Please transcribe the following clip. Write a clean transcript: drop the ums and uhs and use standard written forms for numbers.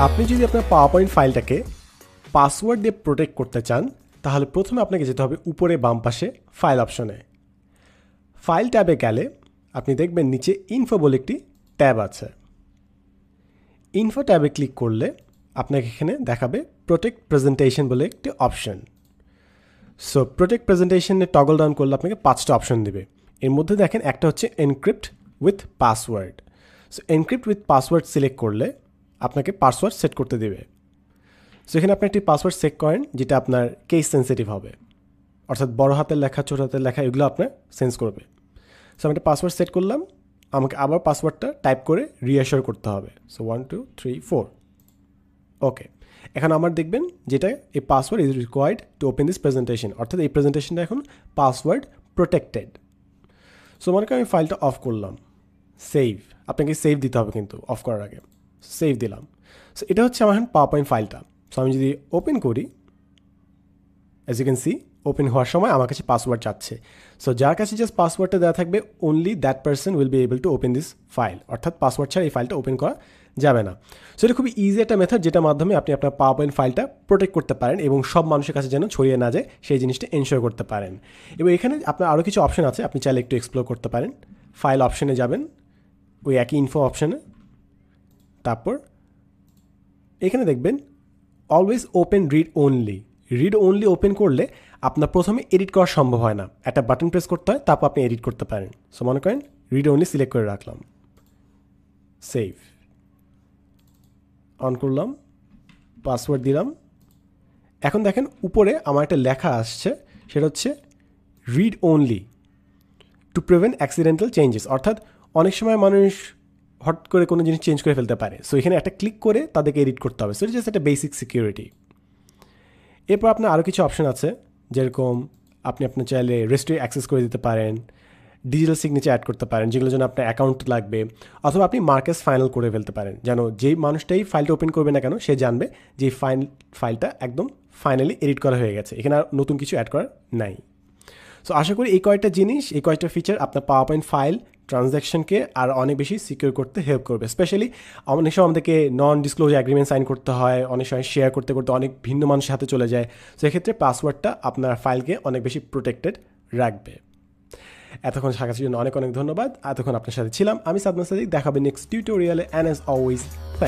আপনি যদি আপনার পাওয়ারপয়েন্ট ফাইলটাকে পাসওয়ার্ড দিয়ে প্রোটেক্ট করতে চান তাহলে প্রথমে আপনাকে যেতে হবে উপরে বাম পাশে ফাইল অপশনে। ফাইল ট্যাবে গেলে আপনি দেখবেন নিচে ইনফো বলে একটি ট্যাব আছে। ইনফো ট্যাবে ক্লিক করলে আপনাকে এখানে দেখাবে প্রোটেক্ট প্রেজেন্টেশন বলে একটি অপশন। সো প্রোটেক্ট প্রেজেন্টেশনে টগল ডাউন করলে আপনাকে 5টা অপশন দেবে। এর মধ্যে দেখেন একটা হচ্ছে encrypt with password. So encrypt with password select করলে আপনাকে পাসওয়ার্ড সেট করতে দেবে। সো এখানে আপনি একটি পাসওয়ার্ড সেট করেন যেটা আপনার কেস সেন্সিটিভ হবে, অর্থাৎ বড় হাতের লেখা ছোট হাতের লেখা এগুলো আপনার সেন্স করবে। সো আমি একটা পাসওয়ার্ড সেট করলাম, আমাকে আবার পাসওয়ার্ডটা টাইপ করে রিঅ্যাসিওর করতে হবে। সো 1 2 3 4 ওকে। এখন আমার দেখবেন যেটা এই password is required to open this presentation, অর্থাৎ এই প্রেজেন্টেশনটা এখন পাসওয়ার্ড প্রোটেক্টেড। সো মনে করি আমি ফাইলটা অফ করলাম, সেভ, আপনাকে সেভ দিতে হবে কিন্তু অফ করার আগে। সেভ দিলাম। সো এটা হচ্ছে আমার এখন পাওয়ারপয়েন্ট ফাইলটা। সো আমি যদি ওপেন করি, as you can see open হওয়ার সময় আমার কাছে পাসওয়ার্ড চাচ্ছে। সো যার কাছে জাস্ট পাসওয়ার্ডটা দেওয়া থাকবে only that person will be able to open this file, অর্থাৎ পাসওয়ার্ড ছাড়া এই ফাইলটা ওপেন করা যাবে না। সো এটা খুবই ইজি একটা মেথড যেটার মাধ্যমে আপনি আপনার পাওয়ারপয়েন্ট ফাইলটা প্রোটেক্ট করতে পারেন এবং সব মানুষের কাছে যেন ছড়িয়ে না যায় সেই জিনিসটা এনশিওর করতে পারেন। এবং এখানে আপনার আরও কিছু অপশন আছে, আপনি চাইলে একটু এক্সপ্লোর করতে পারেন। ফাইল অপশনে যাবেন, ওই একই ইনফো অপশনে, তারপর এখানে দেখবেন always open read only. Read only open করলে আপনার প্রথমে এডিট করা সম্ভব হয় না, একটা বাটন প্রেস করতে হয়, তারপর আপনি এডিট করতে পারেন। সো মনে করেন রিড অনলি সিলেক্ট করে রাখলাম, সেভ অন করলাম, পাসওয়ার্ড দিলাম। এখন দেখেন উপরে আমার একটা লেখা আসছে, সেটা হচ্ছে read only to prevent accidental changes, অর্থাৎ অনেক সময় মানুষ হট করে কোনো জিনিস চেঞ্জ করে ফেলতে পারে। সো এখানে একটা ক্লিক করে তাদেরকে এডিট করতে হবে। সো এটা জাস্ট একটা বেসিক সিকিউরিটি। এরপর আপনার আরও কিছু অপশন আছে, যেরকম আপনি আপনার চাইলে রেজিস্ট্রি অ্যাক্সেস করে দিতে পারেন, ডিজিটাল সিগনেচার অ্যাড করতে পারেন যেগুলোর জন্য আপনার অ্যাকাউন্ট লাগবে, অথবা আপনি মার্কেস ফাইনাল করে ফেলতে পারেন, যেন যেই মানুষটাই ফাইলটা ওপেন করবে না কেন সে জানবে যে ফাইলটা একদম ফাইনালি এডিট করা হয়ে গেছে, এখানে আর নতুন কিছু অ্যাড করার নাই। সো আশা করি এই কয়েকটা জিনিস, এই কয়েকটা ফিচার আপনার পাওয়ারপয়েন্ট ফাইল ট্রানজ্যাকশনকে আর অনেক বেশি সিকিউর করতে হেল্প করবে। স্পেশালি অনেক সময় আমাদেরকে নন ডিসক্লোজার অ্যাগ্রিমেন্ট সাইন করতে হয়, অনেক সময় শেয়ার করতে করতে অনেক ভিন্ন মানুষের হাতে চলে যায়। সেক্ষেত্রে পাসওয়ার্ডটা আপনার ফাইলকে অনেক বেশি প্রোটেক্টেড রাখবে। এতক্ষণ থাকার জন্য অনেক অনেক ধন্যবাদ। এতক্ষণ আপনার সাথে ছিলাম আমি সাদমান সাদিক। দেখাবে নেক্সট টিউটোরিয়ালে, অ্যান্ড অ্যাজ অলওয়েজ থ্যাংক